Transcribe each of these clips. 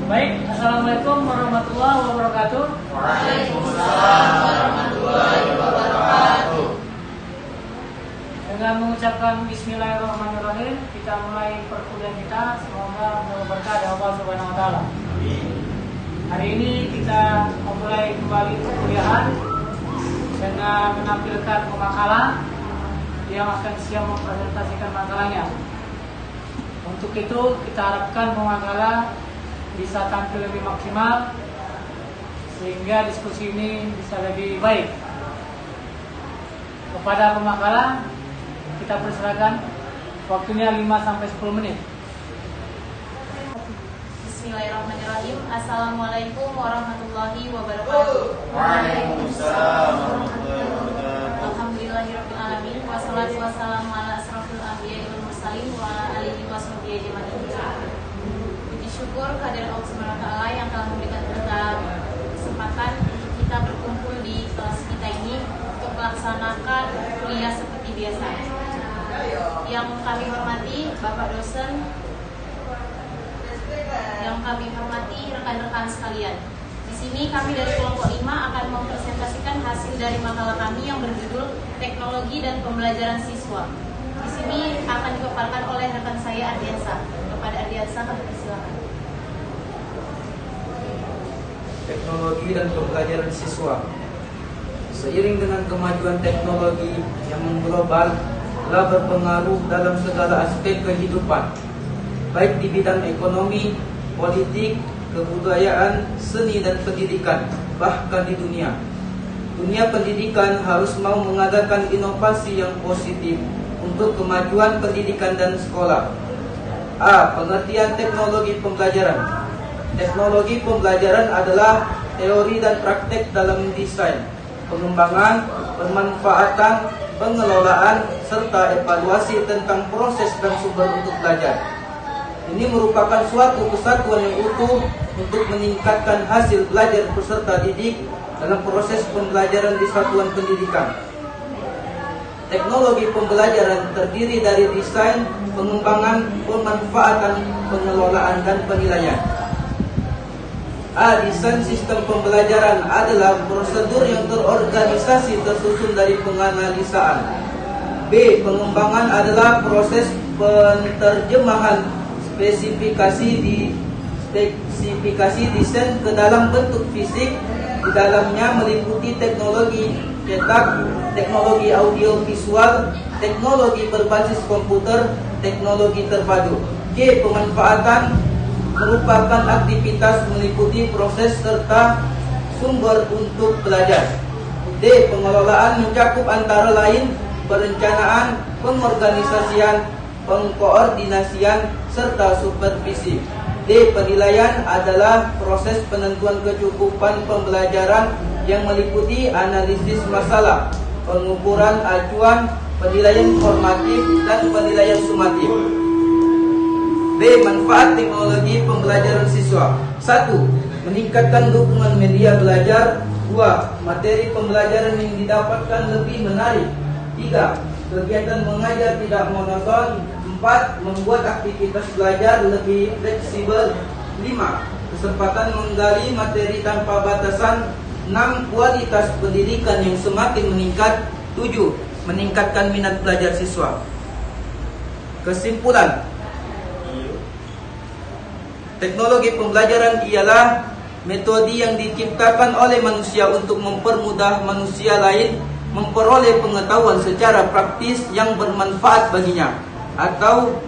Baik, Assalamualaikum warahmatullahi wabarakatuh. Waalaikumsalam warahmatullahi wabarakatuh. Dengan mengucapkan Bismillahirrahmanirrahim, kita mulai perkuliahan kita. Semoga berkah dari Allah Subhanahu Wa Taala. Hari ini kita memulai kembali perkuliahan dengan menampilkan pemakalan yang akan siap mempresentasikan makalahnya. Untuk itu kita harapkan pemakalan bisa tampil lebih maksimal sehingga diskusi ini bisa lebih baik. Kepada pemakalan kita persilakan, waktunya 5-10 menit. Bismillahirrahmanirrahim. Assalamualaikum warahmatullahi wabarakatuh. Waalaikumsalam warahmatullahi wabarakatuh. Alhamdulillahirabbil alamin wassalatu wassalamu ala asrofil anbiya'i wal mursalin wa ala alihi washabihi ajmain. Puji syukur kehadirat Allah Subhanahu wa taala yang telah memberikan kita kesempatan untuk kita berkumpul di kelas kita ini untuk melaksanakan kuliah seperti biasa. Yang kami hormati Bapak dosen, yang kami hormati rekan-rekan sekalian. Di sini kami dari kelompok 5 akan mempresentasikan hasil dari makalah kami yang berjudul Teknologi dan Pembelajaran Siswa. Di sini akan dipaparkan oleh rekan saya Ardiansa. Kepada Ardiansa kami persilakan. Teknologi dan pembelajaran siswa. Seiring dengan kemajuan teknologi yang mengglobal telah berpengaruh dalam segala aspek kehidupan, baik di bidang ekonomi, politik, kebudayaan, seni dan pendidikan, bahkan di dunia. Dunia pendidikan harus mau mengadakan inovasi yang positif untuk kemajuan pendidikan dan sekolah. A. Pengertian teknologi pembelajaran. Teknologi pembelajaran adalah teori dan praktek dalam desain, pengembangan, pemanfaatan, pengelolaan, serta evaluasi tentang proses dan sumber untuk belajar. Ini merupakan suatu kesatuan yang utuh untuk meningkatkan hasil belajar peserta didik dalam proses pembelajaran di satuan pendidikan. Teknologi pembelajaran terdiri dari desain, pengembangan, pemanfaatan, pengelolaan, dan penilaian. A. Desain sistem pembelajaran adalah prosedur yang terorganisasi tersusun dari penganalisaan. B. Pengembangan adalah proses penerjemahan spesifikasi desain ke dalam bentuk fisik. Di dalamnya meliputi teknologi cetak, teknologi audio visual, teknologi berbasis komputer, teknologi terpadu. G. Pemanfaatan merupakan aktivitas meliputi proses serta sumber untuk belajar. D. Pengelolaan mencakup antara lain perencanaan, pengorganisasian, pengkoordinasian, serta supervisi. D. Penilaian adalah proses penentuan kecukupan pembelajaran yang meliputi analisis masalah, pengukuran acuan, penilaian formatif, dan penilaian sumatif. B. Manfaat teknologi pembelajaran siswa. 1. Meningkatkan dukungan media belajar. 2. Materi pembelajaran yang didapatkan lebih menarik. 3. Kegiatan mengajar tidak monoton. 4. Membuat aktivitas belajar lebih fleksibel. 5. Kesempatan menggali materi tanpa batasan. 6. Kualitas pendidikan yang semakin meningkat. 7. Meningkatkan minat belajar siswa. Kesimpulan, teknologi pembelajaran ialah metode yang diciptakan oleh manusia untuk mempermudah manusia lain memperoleh pengetahuan secara praktis yang bermanfaat baginya, atau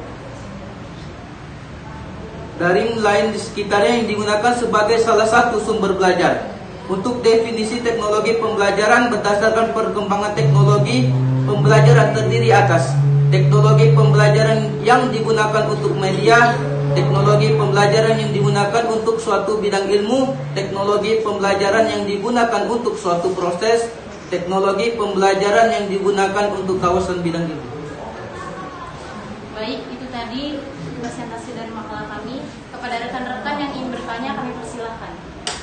daring lain di sekitarnya yang digunakan sebagai salah satu sumber belajar. Untuk definisi teknologi pembelajaran berdasarkan perkembangan teknologi pembelajaran terdiri atas teknologi pembelajaran yang digunakan untuk media, teknologi pembelajaran yang digunakan untuk suatu bidang ilmu, teknologi pembelajaran yang digunakan untuk suatu proses, teknologi pembelajaran yang digunakan untuk kawasan bidang ilmu. Baik, itu tadi presentasi dari makalah kami. Kepada rekan-rekan yang ingin bertanya kami persilahkan.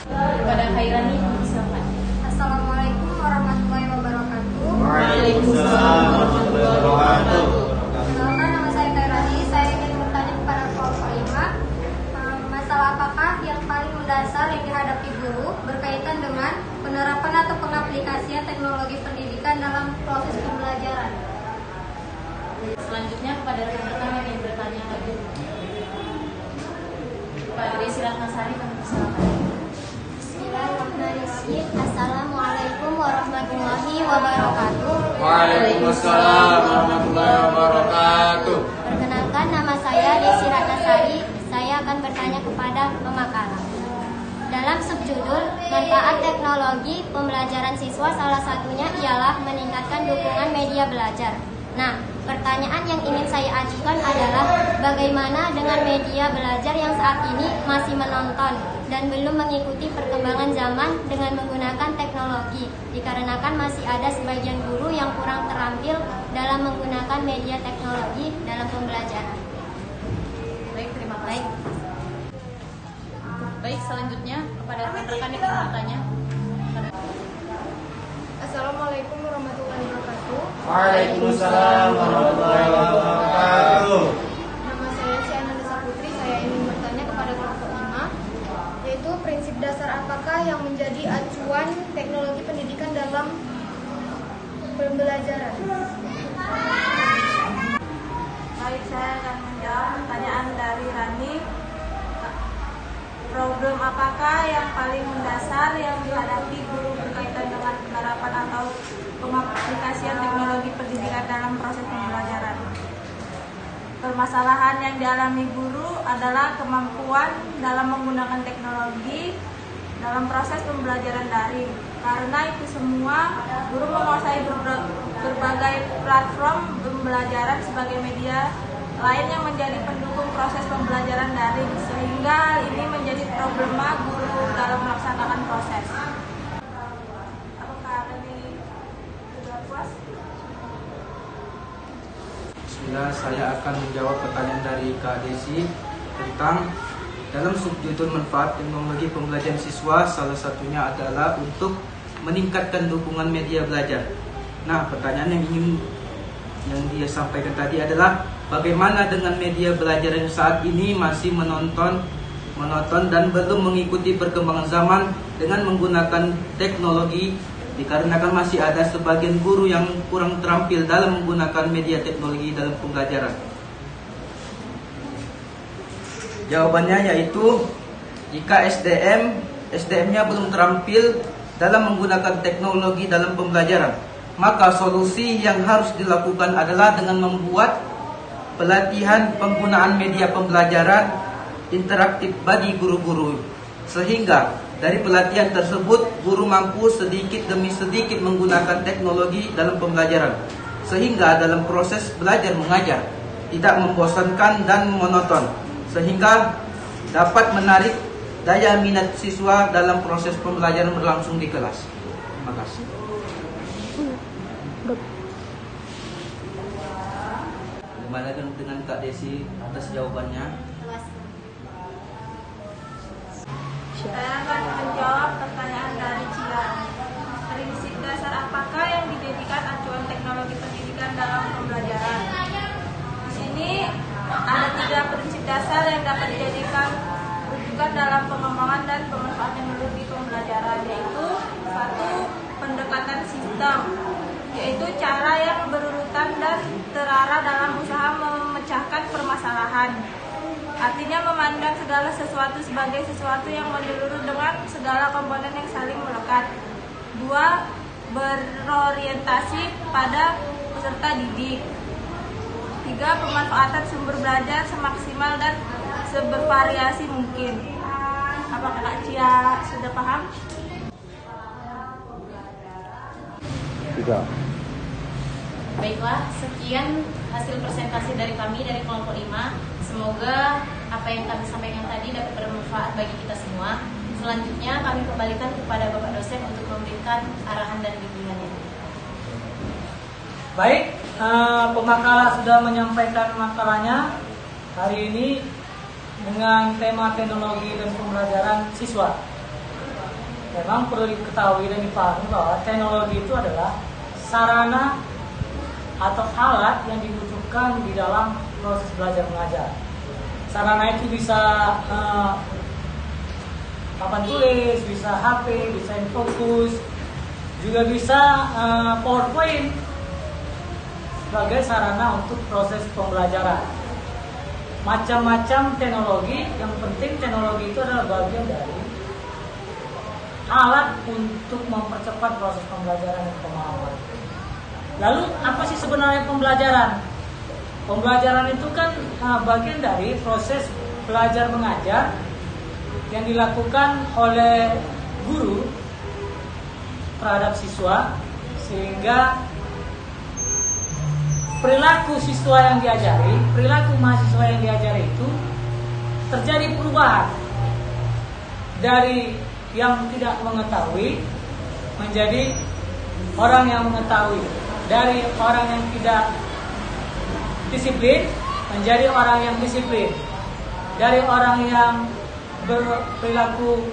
Kepada Khairani kami persilahkan. Assalamualaikum warahmatullahi wabarakatuh. Waalaikumsalam warahmatullahi wabarakatuh. Perkenalkan, nama saya Khairani. Saya ingin bertanya kepada kelompok 5, masalah apakah yang paling mendasar yang dihadapi guru berkaitan dengan penerapan atau pengaplikasian teknologi pendidikan dalam proses pembelajaran. Selanjutnya kepada rekan-rekan yang ingin bertanya lagi. Pak Desi Ratnasari, kami persilakan. Bismillahirrahmanirrahim. Assalamualaikum warahmatullahi wabarakatuh. Waalaikumsalam warahmatullahi wabarakatuh. Perkenalkan, nama saya Desi Ratnasari. Saya akan bertanya kepada pemakaran. Dalam subjudul manfaat teknologi pembelajaran siswa, salah satunya ialah meningkatkan dukungan media belajar. Nah, pertanyaan yang ingin saya ajukan adalah bagaimana dengan media belajar yang saat ini masih menonton dan belum mengikuti perkembangan zaman dengan menggunakan teknologi, dikarenakan masih ada sebagian guru yang kurang terampil dalam menggunakan media teknologi dalam pembelajaran. Baik, terima kasih. Baik, selanjutnya kepada rekan-rekan yang ingin bertanya. Assalamualaikum warahmatullahi wabarakatuh. Waalaikumsalam warahmatullahi wabarakatuh. Nama saya Ciananda Saputri. Saya ingin bertanya kepada kelompok 5, yaitu prinsip dasar apakah yang menjadi acuan teknologi pendidikan dalam pembelajaran? Baik, saya akan menjawab pertanyaan dari Rani. Problem apakah yang paling mendasar yang dihadapi guru berkaitan dengan penerapan atau pengaplikasian teknologi pendidikan dalam proses pembelajaran? Permasalahan yang dialami guru adalah kemampuan dalam menggunakan teknologi dalam proses pembelajaran daring. Karena itu semua, guru menguasai berbagai platform pembelajaran sebagai media lain yang menjadi pendukung proses pembelajaran daring, sehingga hal ini menjadi problema guru dalam melaksanakan proses. Apakah ini sudah puas? Bismillah, saya akan menjawab pertanyaan dari Kak Desi tentang dalam subjudul manfaat teknologi pembelajaran siswa, salah satunya adalah untuk meningkatkan dukungan media belajar. Nah, pertanyaan yang dia sampaikan tadi adalah bagaimana dengan media belajar yang saat ini masih menonton dan belum mengikuti perkembangan zaman dengan menggunakan teknologi, dikarenakan masih ada sebagian guru yang kurang terampil dalam menggunakan media teknologi dalam pembelajaran. Jawabannya yaitu jika SDM-nya belum terampil dalam menggunakan teknologi dalam pembelajaran, maka solusi yang harus dilakukan adalah dengan membuat pelatihan penggunaan media pembelajaran interaktif bagi guru-guru, sehingga dari pelatihan tersebut guru mampu sedikit demi sedikit menggunakan teknologi dalam pembelajaran, sehingga dalam proses belajar mengajar tidak membosankan dan monoton, sehingga dapat menarik daya minat siswa dalam proses pembelajaran berlangsung di kelas. Terima kasih. Bagaimana dengan Kak Desi atas jawabannya? Saya akan menjawab pertanyaan dari Cia. Prinsip dasar apakah yang dijadikan acuan teknologi pendidikan dalam pembelajaran? Di sini ada 3 prinsip dasar yang dapat dijadikan rujukan dalam pengembangan dan pemanfaatan teknologi pembelajaran, yaitu 1. Pendekatan sistem, yaitu cara yang berurutan dan terarah dalam usaha memecahkan permasalahan. Artinya memandang segala sesuatu sebagai sesuatu yang menyeluruh dengan segala komponen yang saling melekat. 2. Berorientasi pada peserta didik. 3. Pemanfaatan sumber belajar semaksimal dan sebervariasi mungkin. Apakah Kak Cia sudah paham? Tidak. Baiklah, sekian hasil presentasi dari kami dari kelompok 5. Semoga apa yang kami sampaikan tadi dapat bermanfaat bagi kita semua. Selanjutnya kami kembalikan kepada Bapak dosen untuk memberikan arahan dan bimbingannya. Baik, pemakala sudah menyampaikan makalahnya hari ini dengan tema teknologi dan pembelajaran siswa. Memang perlu diketahui dan dipahami bahwa teknologi itu adalah sarana atau alat yang dibutuhkan di dalam proses belajar mengajar. Sarana itu bisa papan tulis, bisa HP, bisa infocus, juga bisa PowerPoint sebagai sarana untuk proses pembelajaran. Macam-macam teknologi, yang penting teknologi itu adalah bagian dari alat untuk mempercepat proses pembelajaran dan pemahaman. Lalu apa sih sebenarnya pembelajaran? Pembelajaran itu kan bagian dari proses belajar mengajar yang dilakukan oleh guru terhadap siswa, sehingga perilaku siswa yang diajari, perilaku mahasiswa yang diajari itu terjadi perubahan dari yang tidak mengetahui menjadi orang yang mengetahui, dari orang yang tidak disiplin menjadi orang yang disiplin, dari orang yang berperilaku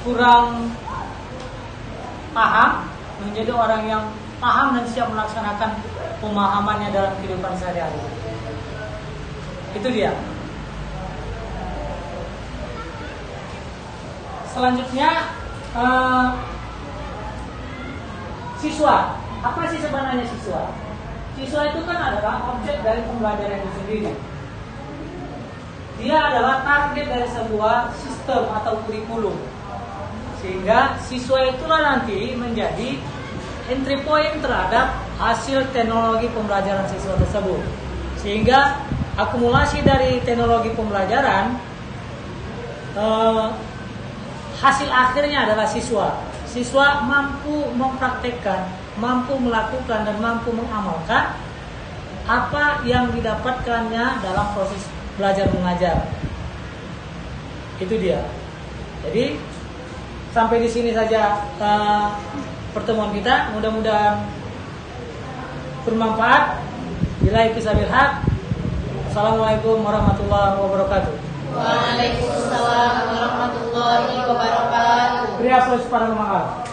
kurang paham menjadi orang yang paham dan siap melaksanakan pemahamannya dalam kehidupan sehari-hari. Itu dia. Selanjutnya siswa. Apa sih sebenarnya siswa? Siswa itu kan adalah objek dari pembelajaran itu sendiri. Dia adalah target dari sebuah sistem atau kurikulum. Sehingga siswa itulah nanti menjadi entry point terhadap hasil teknologi pembelajaran siswa tersebut. Sehingga akumulasi dari teknologi pembelajaran, hasil akhirnya adalah siswa. Siswa mampu mempraktekkan, mampu melakukan dan mampu mengamalkan apa yang didapatkannya dalam proses belajar mengajar. Itu dia. Jadi sampai di sini saja pertemuan kita. Mudah-mudahan bermanfaat. Billahi taufiq. Assalamualaikum warahmatullahi wabarakatuh. Waalaikumsalam warahmatullahi wabarakatuh. Beri aplaus para pemanggil.